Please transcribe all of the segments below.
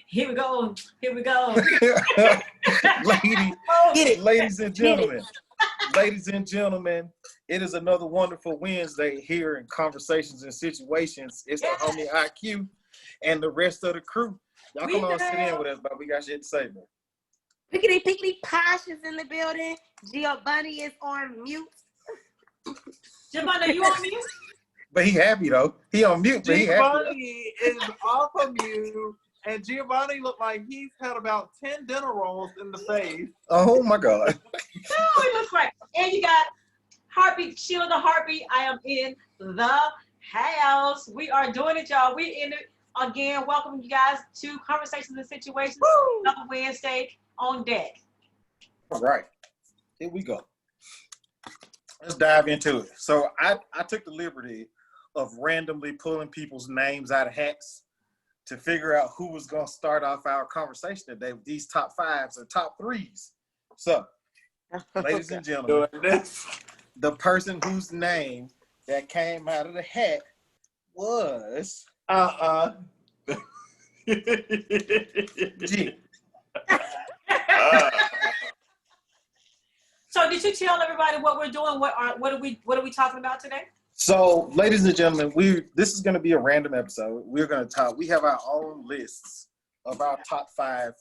Here we go. Here we go. Ladies and gentlemen, it is another wonderful Wednesday here in Conversations and Situations. It's the homie IQ and the rest of the crew. Y'all come on, sit in with us, but we got shit to say, bro. Pickety Posh is in the building. Giovanni is on mute. Giovanni, you on mute? But he happy though. He on mute, but he happy. Giovanni is off of mute, and Giovanni looked like he's had about 10 dinner rolls in the face. Oh my God. Oh, he looks right. And you got Heartbeat, Sheila the Heartbeat. I am in the house. We are doing it, y'all. We in it again. Welcome you guys to Conversations and Situations. Another Wednesday on deck. All right. Here we go. Let's dive into it. So I took the liberty of randomly pulling people's names out of hats to figure out who was going to start off our conversation today with these top fives or top threes. So, ladies and gentlemen, the person whose name that came out of the hat was G. So did you tell everybody what we're doing? What are we talking about today? So, ladies and gentlemen, this is going to be a random episode. We're going to talk. We have our own lists of our top five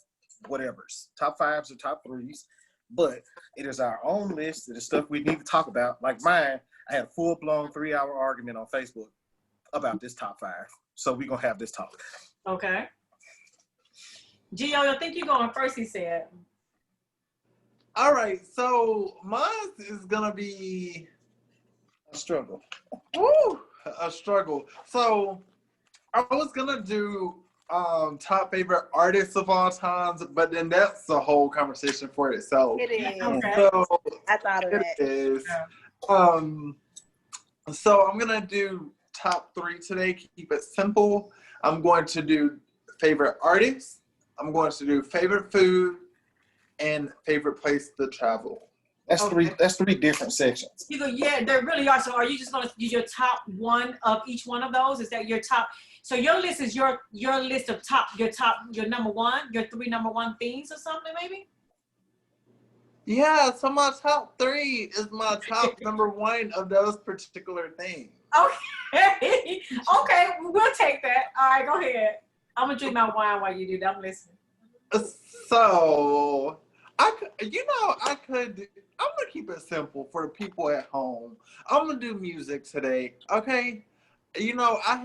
whatevers, top fives or top threes, but it is our own list. It is stuff we need to talk about. Like mine, I had a full-blown 3-hour argument on Facebook about this top five. So we're going to have this talk. Okay. Gio, I think you're going first, he said. All right, so mine is going to be A struggle. a struggle. So I was going to do top favorite artists of all times, but then that's a whole conversation for itself. It is. Okay. So I thought of that. it is. Yeah. So I'm going to do top three today. Keep it simple. I'm going to do favorite artists. I'm going to do favorite food and favorite place to travel. That's three different sections. You go, yeah, there really are. So are you just going to use your top one of each one of those? Is that your top? So your list is your list of your number one, your 3 number one things or something maybe? Yeah, so my top three is my top number one of those particular things. Okay. Okay, we'll take that. All right, go ahead. I'm going to drink my wine while you do that. I'm listening. So, I'm going to keep it simple for the people at home. I'm going to do music today, okay? You know, I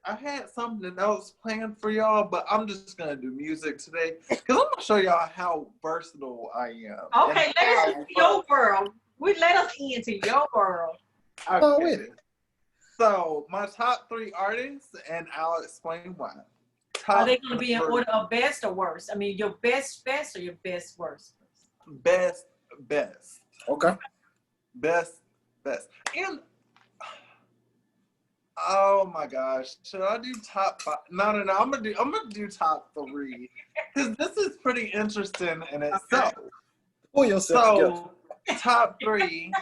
had something else planned for y'all, but I'm just going to do music today because I'm going to show y'all how versatile I am. Okay, let us into your world. Let us into your world. Okay. with it. So, my top 3 artists, and I'll explain why. Are they going to be in order of best or worst? I mean, your best or your best worst? Best. Okay. Best. And oh my gosh, should I do top 5? No. I'm gonna do top 3 because this is pretty interesting in itself. Pull yourself together. So top 3.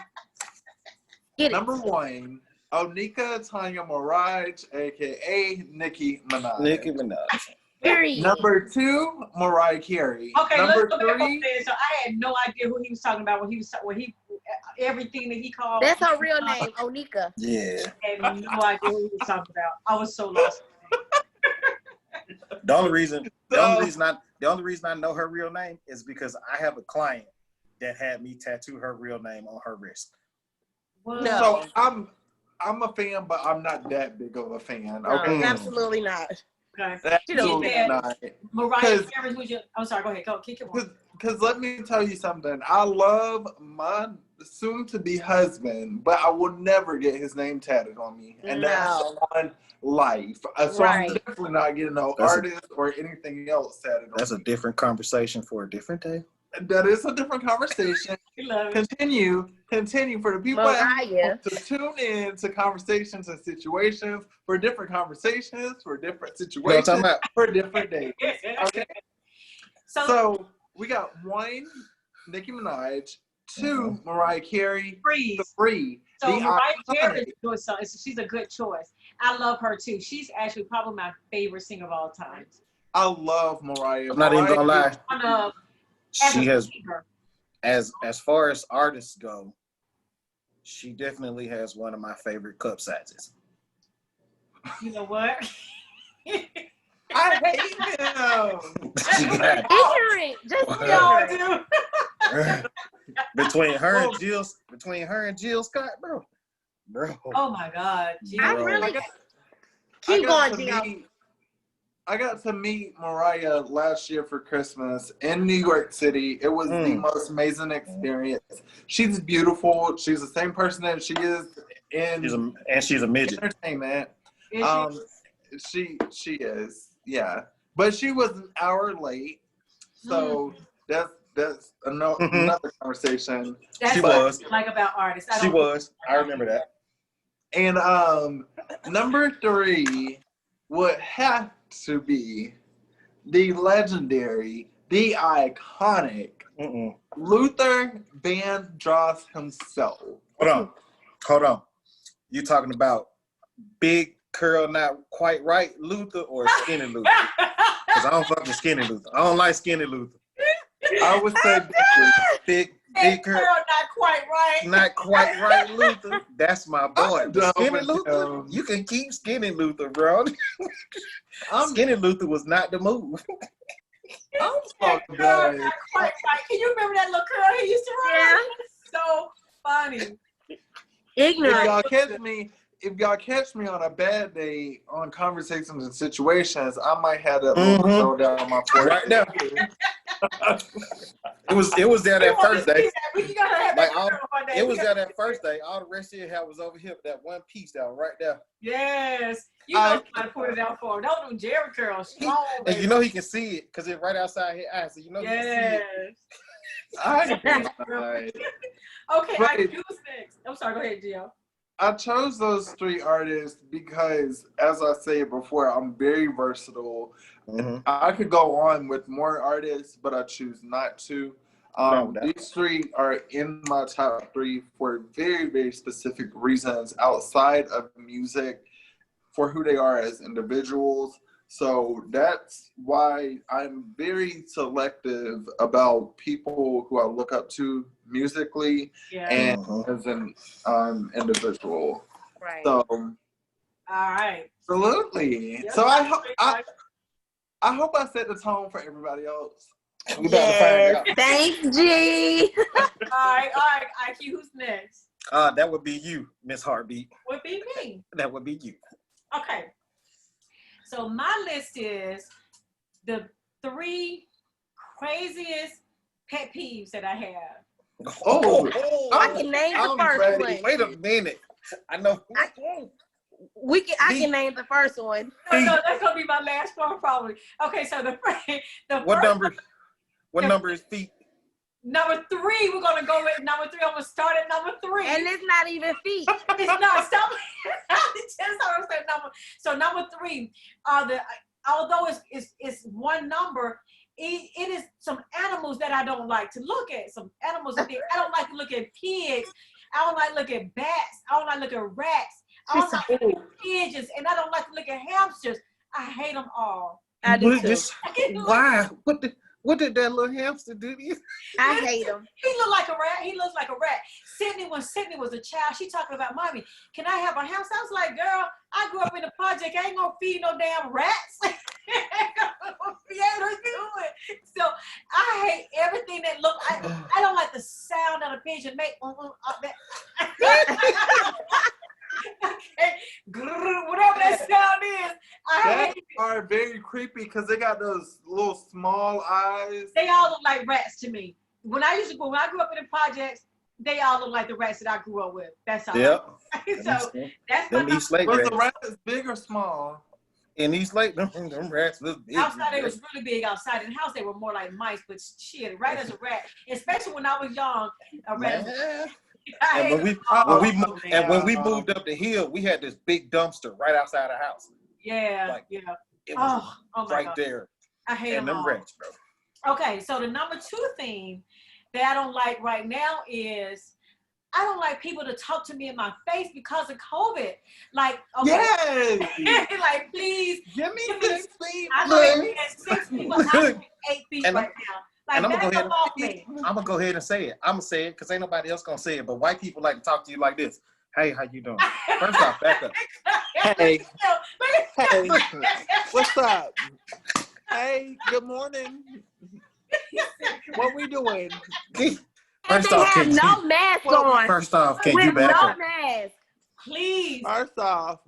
Get it. Number 1, Onika Tanya Maraj, aka Nicki Minaj. Period. Number 2, Mariah Carey. Okay, Number let's go back 3. up there. So I had no idea who he was talking about when everything that he called. That's her real name, Onika. Yeah. I had no idea who he was talking about. I was so lost. The only reason I know her real name is because I have a client that had me tattoo her real name on her wrist. Well, So I'm a fan, but I'm not that big of a fan. No, Okay. absolutely not. okay. Absolutely Yeah. not. Mariah Carey, who's your? I'm sorry. Go ahead. Go kick it. Because let me tell you something. I love my soon-to-be husband, but I will never get his name tatted on me. And that's on life. So I'm definitely not getting no artist or anything else tatted on me. That's a different conversation for a different day. That is a different conversation. Continue for the people to tune in to Conversations and Situations for different conversations, for different situations, for different days. Okay? So we got 1, Nicki Minaj, 2, Mariah Carey, 3. So Mariah Carey is doing something. She's a good choice. I love her too. She's actually probably my favorite singer of all time. I love Mariah. I'm not even gonna lie. She has, as far as artists go, she definitely has one of my favorite cup sizes. You know what? I hate him. Ignorant. Just ignorant. Between her and Jill Scott, bro. Oh my God. I really keep going, Jill. I got to meet Mariah last year for Christmas in New York City. It was the most amazing experience. She's beautiful. She's the same person that she is in she's a midget. Entertainment. She is, yeah. But she was an hour late, so that's another conversation. That's she what was I like about artists. She was. I remember that. And number 3 would have to be the legendary, the iconic Luther Vandross himself. Hold on. You talking about big curl, not quite right Luther, or skinny Luther? Because I don't fuck with skinny Luther. I don't like skinny Luther. I would say big curl, not quite right Luther. That's my boy. Skinny Luther, you can keep skinny Luther, bro. Skinny Luther was not the move. I'm not quite right. Can you remember that little curl he used to run? Yeah. So funny. Ignorant. If y'all catch me on a bad day on Conversations and Situations, I might have that little go down my forehead. Right now. It was there that first day. It was there that first day. All the rest of your hair was over here. That one piece down right there. Yes. You know how to put it out for him. Don't do Jerry curls. And you know he can see it because it's right outside his eyes. So you know he can see it. Okay, who's next? I'm sorry, go ahead, Gio. I chose those 3 artists because, as I said before, I'm very versatile. I could go on with more artists, but I choose not to. These 3 are in my top 3 for very, very specific reasons outside of music, for who they are as individuals. So that's why I'm very selective about people who I look up to musically and as an individual. Right. So, all right. Absolutely. Yep. So I hope I set the tone for everybody else. We about to find out. Thanks, G. All right, IQ, who's next? That would be you, Miss Heartbeat. Would be me. That would be you. Okay. So my list is the 3 craziest pet peeves that I have. I can name the first one. Wait a minute. I know. I can name the first one. No, that's gonna be my last one probably. Okay, so what number is feet? Number 3, we're gonna go with number 3. I'm gonna start at number 3. And it's not even feet. It's not. Stop. So number 3 are although it's one number, it is some animals that I don't like to look at. Some animals I don't like to look at pigs. I don't like to look at bats. I don't like to look at rats. I don't like to look at pigeons, and I don't like to look at hamsters. I hate them all. I do too. Why? What did that little hamster do to you? I hate him. He looked like a rat. He looks like a rat. When Sydney was a child, she talking about, mommy, can I have a hamster? I was like, girl, I grew up in the project. I ain't gonna feed no damn rats. Be able to do it. So I hate everything that look. I don't like the sound of a pigeon make. Whatever that sound is, I hate it. Are very creepy because they got those little small eyes. They all look like rats to me. When I grew up in the projects, they all look like the rats that I grew up with. That's all. Yep. So that's my East Lake Was rats. the rat big or small? In East Lake, them rats look big. Outside, they was really big outside. In the house, they were more like mice, but shit, a rat is a rat. Especially when I was young, a rat. And when we moved up the hill, we had this big dumpster right outside the house. Yeah, It was oh my right God. there. I hate them all. rats, bro. Okay, so the number 2 thing that I don't like right now is I don't like people to talk to me in my face because of COVID. Like, okay. Yes. Like, please. Give me 6 feet. I'm going to get 6 people out 8 feet And right now. Like, and I'm that's gonna off me. I'm gonna go ahead and say it. I'm gonna say it because ain't nobody else gonna say it. But white people like to talk to you like this. Hey, how you doing? First off, back up. Hey. Hey. What's up? Hey, good morning. What we doing? First they off, have no mask on. First off, can with you back no up? mask. Please. First off,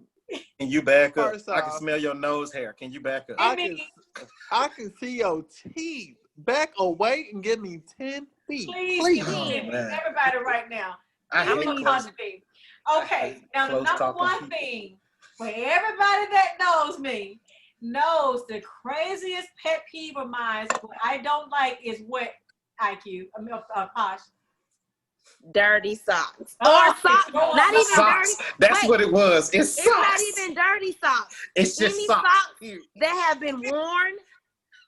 Can you back up? First I can off, smell your nose hair. Can you back up? I can see your teeth. Back away and give me 10 feet. Please. Oh, man. Everybody right now. I How hate many close. me? Okay, now the close number talking one people. thing for everybody that knows me knows the craziest pet peeve of mine, what I don't like is what IQ, Posh. Dirty socks. Oh, Or socks. Not even Socks. dirty. That's Wait, what it was. It's It's socks. not even dirty socks. It's just Any socks. that have been worn,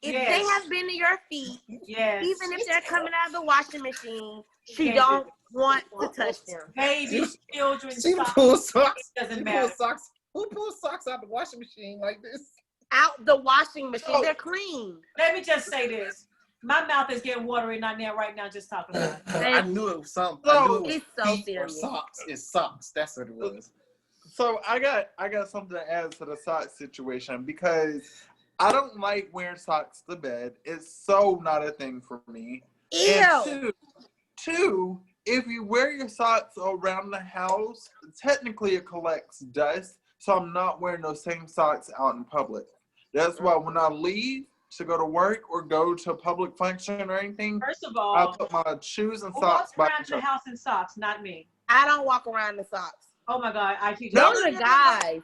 if Yes. they have been to your feet, Yes. even if they're coming out of the washing machine, she Yes. don't want to touch them. Baby, children, She socks. pulls socks. It doesn't She matter. pulls socks. Who pulls socks out the washing machine like this? Out the washing machine, Oh. they're clean. Let me just say this. My mouth is getting watery right now just talking about it. I knew it was something. I knew it was It's so feet or serious. socks. It's socks. That's what it was. So I got something to add to the sock situation because I don't like wearing socks to bed. It's so not a thing for me. Ew. And two, if you wear your socks around the house, technically it collects dust. So I'm not wearing those same socks out in public. That's why when I leave to go to work or go to a public function or anything, First of I all, put my shoes and who socks walks back. around the house in socks? Not me. I don't walk around in socks. Oh my God, IQ. No, Those are guys.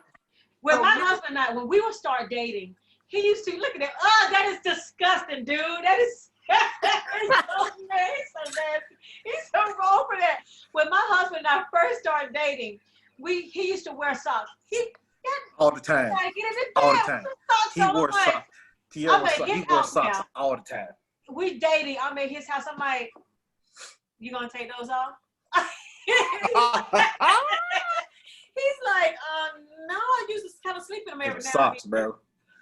When Oh, my no. husband and I, when we would start dating, he used to look at that. Oh, that is disgusting, dude. That is he's so nasty. He's so wrong for that. When my husband and I first started dating, he used to wear socks. All the time. All the time. He wore socks. He wore socks all the time. We dating. I'm at his house. I'm like, you gonna take those off? He's like, no, I used to kind of sleep in them every now and then. Socks, bro.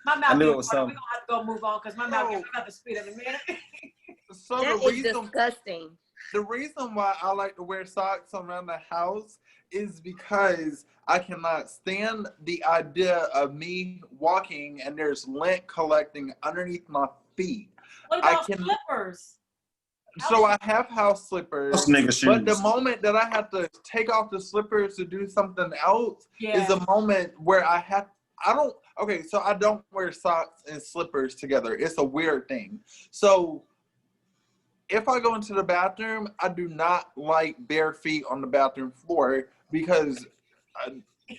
My mouth. I knew it was something. We're gonna have to go move on because my mouth gets about to spit in a minute. So That is disgusting. the reason why I like to wear socks around the house is because I cannot stand the idea of me walking and there's lint collecting underneath my feet. What about slippers? So I have house slippers, Those nigga shoes. but the moment that I have to take off the slippers to do something else is a moment where I don't wear socks and slippers together. It's a weird thing. So if I go into the bathroom, I do not like bare feet on the bathroom floor because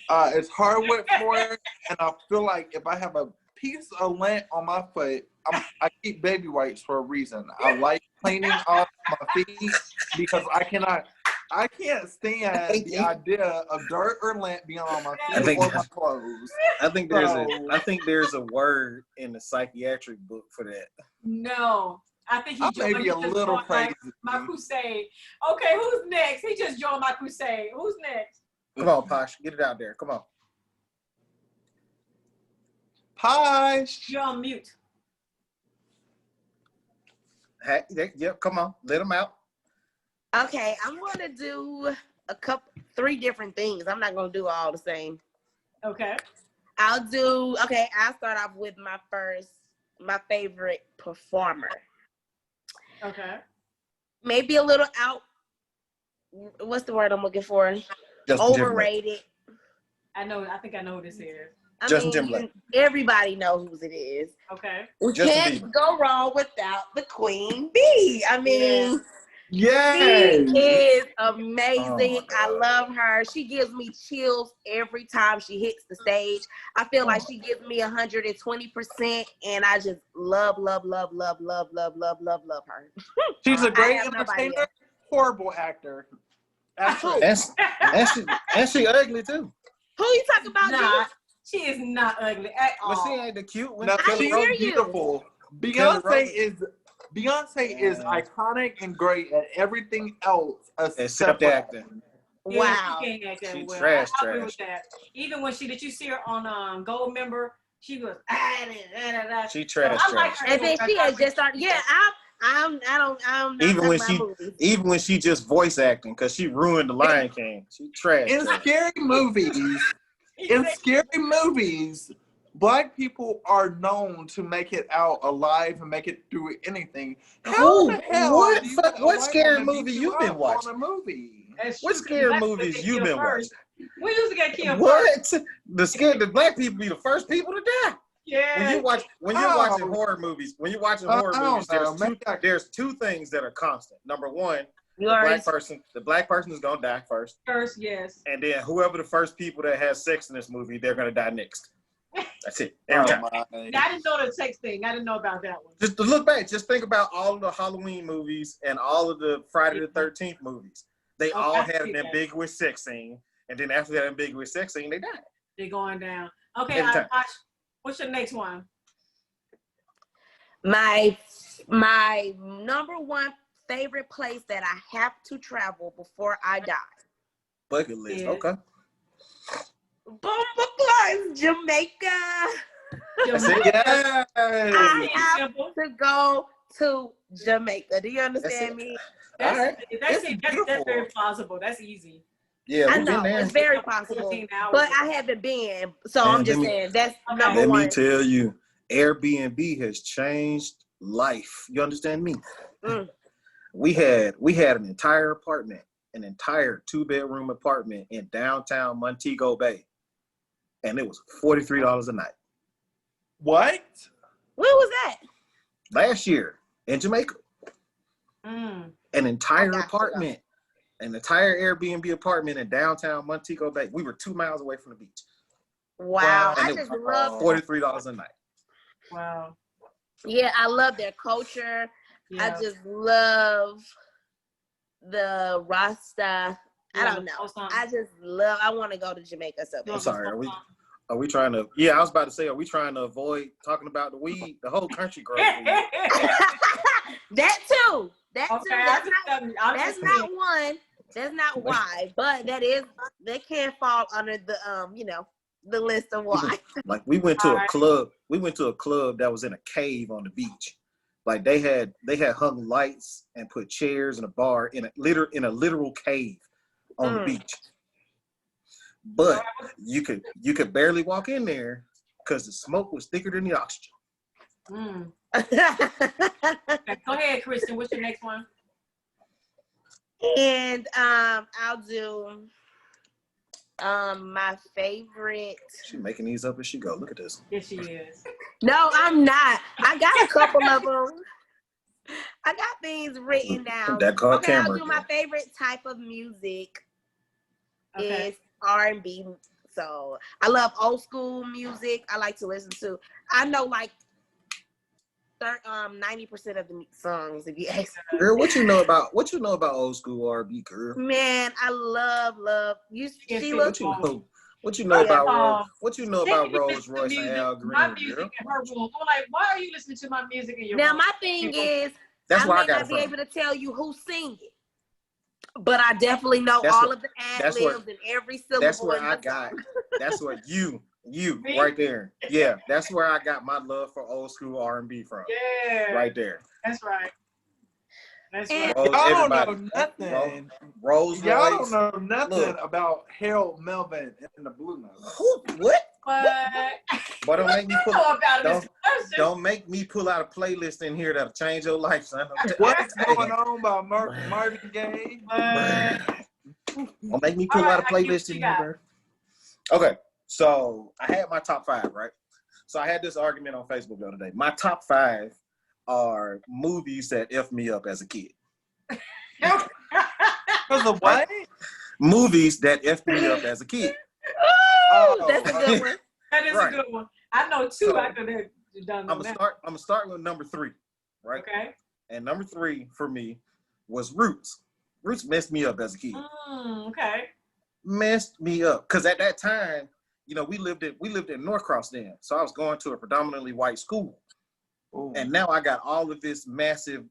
it's hardwood floor, and I feel like if I have a piece of lint on my foot, I keep baby wipes for a reason. I like cleaning off my feet because I can't stand the idea of dirt or lint being on my feet or my clothes. I think there's a word in the psychiatric book for that. No. I think he may be a little crazy. My crusade. Okay, who's next? He just joined my crusade. Who's next? Come on, Posh. Get it out there. Come on. Posh. You're on mute. Hey, yep, come on. Let them out. Okay, I'm going to do 3 different things. I'm not going to do all the same. Okay. I'll start off with my favorite performer. Okay. Maybe a little what's the word I'm looking for? Overrated. I think I know who this is. Justin Timberlake. Everybody knows who it is. Okay. We Justin can't Bieber. go wrong without the Queen Bee. I mean, Yes. she is amazing. Oh, I love her. She gives me chills every time she hits the stage. I feel like she gives me 120%, and I just love her. She's a great entertainer, horrible actor. Who? And she ugly too. Who you talking about? Nah, she is not ugly at all. But she ain't the cute one. Now, I she's hear you. beautiful. Beyonce is Beyonce is iconic and great at everything else except acting. Wow. Yeah, she can't act that well. Trash. I agree with that. Even when did you see her on Gold Member? She was She trash. I like her. And then she had just started. Yeah, I'm not even when she just voice acting, because she ruined the Lion King. She trash. In scary movies, Black people are known to make it out alive and make it through anything. What scary movie you been watching? What scary movies you been watching? We used to get killed. What? The Black people be the first people to die. Yeah. When you're watching horror movies, there's two things that are constant. Number one, the black person is gonna die first. First, yes. And then whoever the first people that has sex in this movie, they're gonna die next. That's it. Every time. I didn't know the sex thing. I didn't know about that one. Just to look back, just think about all of the Halloween movies and all of the Friday the 13th movies. They all had an ambiguous sex scene, and then after that ambiguous sex scene, they died. They're going down. Okay, what's your next one? My number one favorite place that I have to travel before I die. Bucket list, okay. Jamaica. Jamaica. I have to go to Jamaica. Do you understand me? That's very plausible. That's easy. Yeah, I know it's very possible, but I haven't been, so I'm just saying that's number one. Let me tell you, Airbnb has changed life. You understand me? We had an entire 2-bedroom apartment in downtown Montego Bay, and it was $43 a night. What? Where was that? Last year in Jamaica. An entire apartment. An entire Airbnb apartment in downtown Montego Bay. We were 2 miles away from the beach. Wow. And I just love $43 a night. Wow. Yeah, I love their culture. Yeah. I just love the Rasta. I don't know. I want to go to Jamaica. So I'm sorry. Are we trying to? Yeah, I was about to say, are we trying to avoid talking about the weed? The whole country grows weed. That too. That's not one. That's not why. But that can fall under the the list of why. Like we went to a club. We went to a club that was in a cave on the beach. Like they had hung lights and put chairs and a bar in a literal cave on the beach. But you could barely walk in there because the smoke was thicker than the oxygen. Go ahead, Kristen. What's your next one? And I'll do my favorite. She's making these up as she go. Look at this. Yes, she is. No, I'm not. I got a couple of them. I got things written down. I'll do my favorite type of music is R&B. So I love old school music. I like to listen to. I know like 90% of the songs. If you ask me. Girl, what you know about old school R&B, girl? Man, I love you. What you know about Rolls Royce and Al Green? My music in her room. I'm like, why are you listening to my music in your room? Now my thing is, I may not be able to tell you who sing it, but I definitely know all of the ad libs and every syllable. That's where I got. That's where you right there. Yeah, that's where I got my love for old school R&B from. Yeah, right there. That's right. That's right. Y'all don't know nothing. Rolls Royce. Y'all don't know nothing about Harold Melvin and the Blue Notes. What? But don't make me don't make me pull out a playlist in here that'll change your life, son. What's going on by Marvin Gaye? Don't make me pull out a playlist in here, bro. Okay, so I had my top 5, right? So I had this argument on Facebook the other day. My top 5 are movies that F me up as a kid. Because of what? Movies that F me up as a kid. Oh, that's a good one. That is a good one. I know 2 so, I could have done. I'm gonna start with number 3, right? Okay. And number 3 for me was Roots. Roots messed me up as a kid. Okay. Messed me up because at that time, we lived in Norcross then, so I was going to a predominantly white school. Ooh. And now I got all of this massive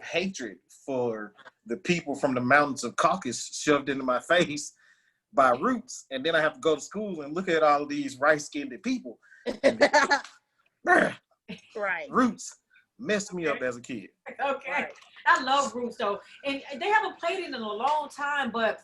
hatred for the people from the mountains of Caucasus shoved into my face by Roots, and then I have to go to school and look at all of these rice-skinned people. Right. Roots messed me up as a kid. Okay. Right. I love Roots though, and they haven't played it in a long time, but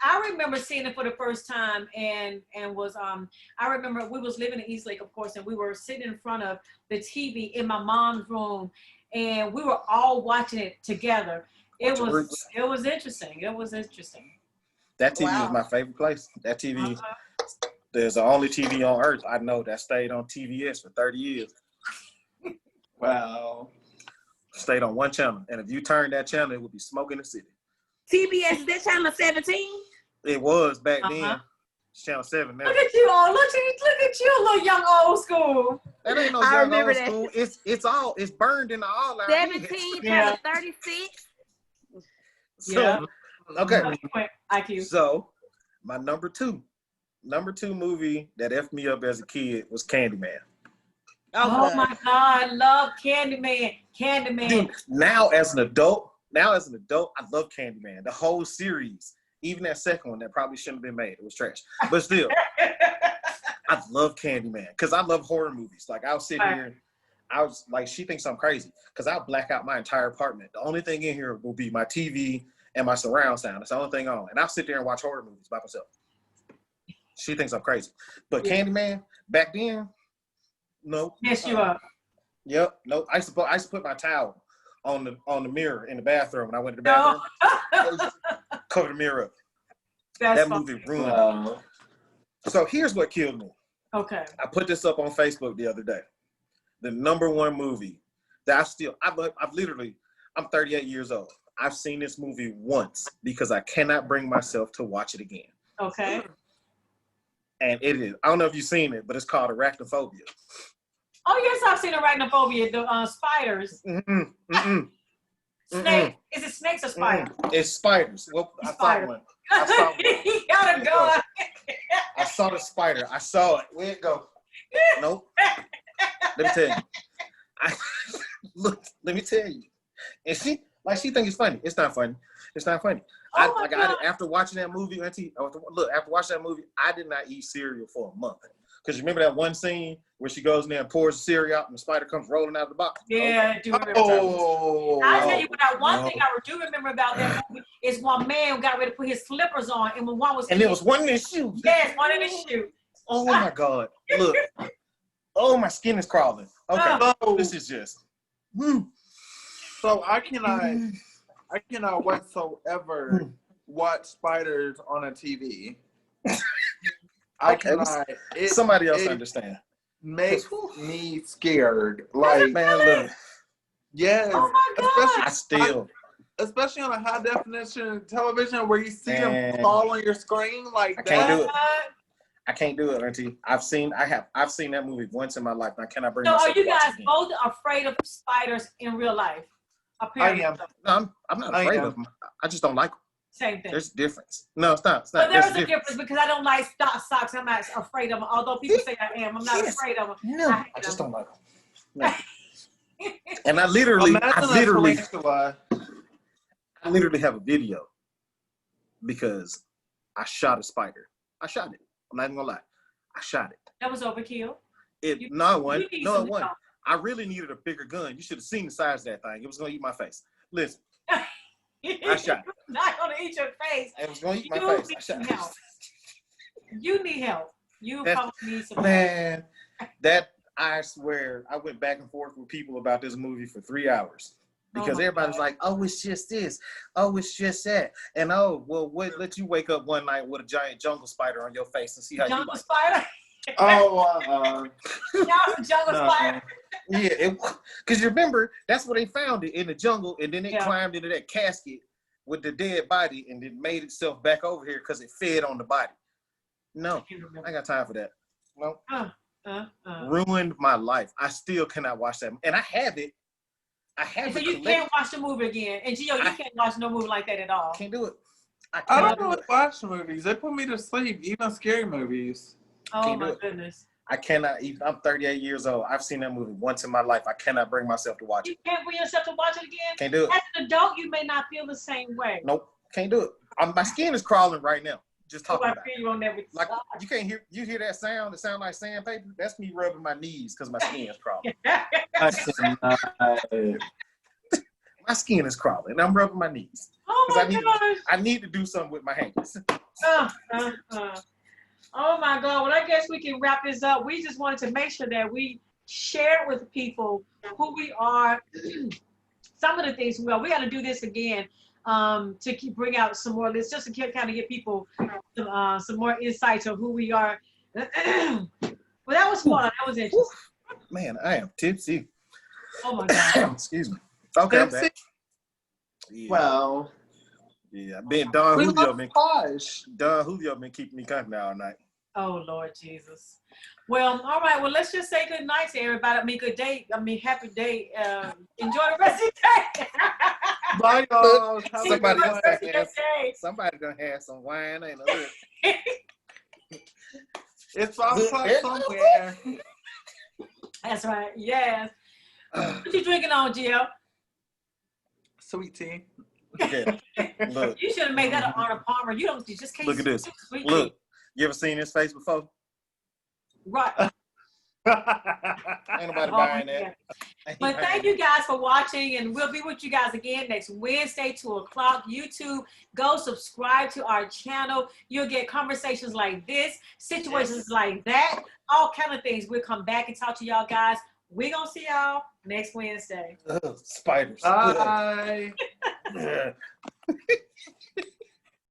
I remember seeing it for the first time, and was I remember we was living in Eastlake, of course, and we were sitting in front of the TV in my mom's room, and we were all watching it together. It was interesting. It was interesting. That TV is my favorite place. That TV, there's the only TV on earth I know that stayed on TVS for 30 years. Wow. Stayed on one channel, and if you turned that channel, it would be Smoke in the City. TBS, is that channel 17? It was back then. It's channel 7 now. Look at you all. Look at you, little young old school. That ain't no young old school. It's burned into all our 17 channel 36. So, yeah. Okay. IQ. So my number two movie that effed me up as a kid was Candyman. Oh my God, I love Candyman. Dude, now as an adult, I love Candyman. The whole series, even that second one that probably shouldn't have been made. It was trash. But still, I love Candyman because I love horror movies. Like I'll sit here and I was like, she thinks I'm crazy because I'll black out my entire apartment. The only thing in here will be my TV and my surround sound. That's the only thing on. And I'll sit there and watch horror movies by myself. She thinks I'm crazy. But Candyman, back then, no. Yes, you are. Yep. No. I used to put my towel on the mirror in the bathroom when I went to the bathroom. No. Cover the mirror up. That movie ruined me. So here's what killed me. Okay. I put this up on Facebook the other day. The number one movie that I'm 38 years old. I've seen this movie once because I cannot bring myself to watch it again. Okay. And it is. I don't know if you've seen it, but it's called Arachnophobia. Oh yes, I've seen Arachnophobia. The spiders. Snake. Is it snakes or spiders? It's spiders. Well, I saw one. He got a gun. I saw the spider. I saw it. Where'd it go? Nope. Let me tell you. Let me tell you. And she thinks it's funny. It's not funny. It's not funny. After watching that movie, after watching that movie, I did not eat cereal for a month. Because you remember that one scene where she goes in there and pours the cereal out and the spider comes rolling out of the box? Yeah, I do remember that. I'll tell you what, one thing I do remember about that movie is one man got ready to put his slippers on, and when one was there was one in his shoes. Yes, one in his shoe. Oh my God. Look. Oh, my skin is crawling. Okay. This is just So I cannot whatsoever watch spiders on a TV. I cannot. Somebody else understand. Makes me scared. Like, man, look. Yes. Oh my God. Especially on a high definition television where you see them fall on your screen like that. I can't do it, Auntie. I've seen that movie once in my life, and I cannot bring myself to watch it. So are you guys both afraid of spiders in real life? Apparently. I am. No, I'm not afraid of them. I just don't like them. Same thing. There's a difference. No, it's not. But there's a difference because I don't like socks. I'm not afraid of them. Although people say I am, I'm not afraid of them. No, I just don't like them. No. And I literally have a video because I shot a spider. I shot it. I'm not even gonna lie. I shot it. That was overkill. No, it wasn't. I really needed a bigger gun. You should have seen the size of that thing. It was gonna eat my face. Listen. I shot it. Not gonna eat your face. It was gonna eat my face. I shot help. You need help. You probably need some help. That I swear, I went back and forth with people about this movie for 3 hours. Because everybody's like, oh, it's just this. Oh, it's just that. And let you wake up one night with a giant jungle spider on your face and see how jungle you spider? Jungle spider. Yeah, because you remember, that's where they found it, in the jungle, and then it climbed into that casket with the dead body and then made itself back over here because it fed on the body. No, I ain't got time for that. No. Ruined my life. I still cannot watch that. And I have it. So you can't watch the movie again. And Gio, you can't watch no movie like that at all. Can't do it. I don't really watch movies. They put me to sleep, even scary movies. Oh my goodness. I cannot even. I'm 38 years old. I've seen that movie once in my life. I cannot bring myself to watch it. You can't bring yourself to watch it again? Can't do it. As an adult, you may not feel the same way. Nope. Can't do it. My skin is crawling right now. Just talking about it. You on every like you can't hear. You hear that sound? It sounds like sandpaper. That's me rubbing my knees because my skin is crawling. My skin is crawling. I'm rubbing my knees. Oh my gosh. I need to do something with my hands. Oh my God. Well, I guess we can wrap this up. We just wanted to make sure that we share with people who we are, some of the things we are. We got to do this again to bring out some more lists, just to kind of give people some more insights on who we are. Well, that was fun. That was interesting. Man, I am tipsy. Oh my God. Excuse me. Okay, I'm back. Yeah. Well. Yeah, Don Julio been keeping me company all night. Oh, Lord Jesus. Well, all right. Well, let's just say good night to everybody. I mean, good day. I mean, happy day. Enjoy the rest of the day. Bye, y'all. Somebody gonna have some wine, ain't it? It's 5 o'clock somewhere. That's right. Yes. What you drinking on, Jill? Sweet tea. Yeah. Look. You should have made that an Arnold Palmer. You just can't. Look at this. Look. You ever seen his face before? Right. Ain't nobody buying that. But thank you guys for watching, and we'll be with you guys again next Wednesday, 2 o'clock. YouTube, go subscribe to our channel. You'll get conversations like this, situations like that, all kind of things. We'll come back and talk to y'all guys. We're going to see y'all next Wednesday. Spiders. Bye.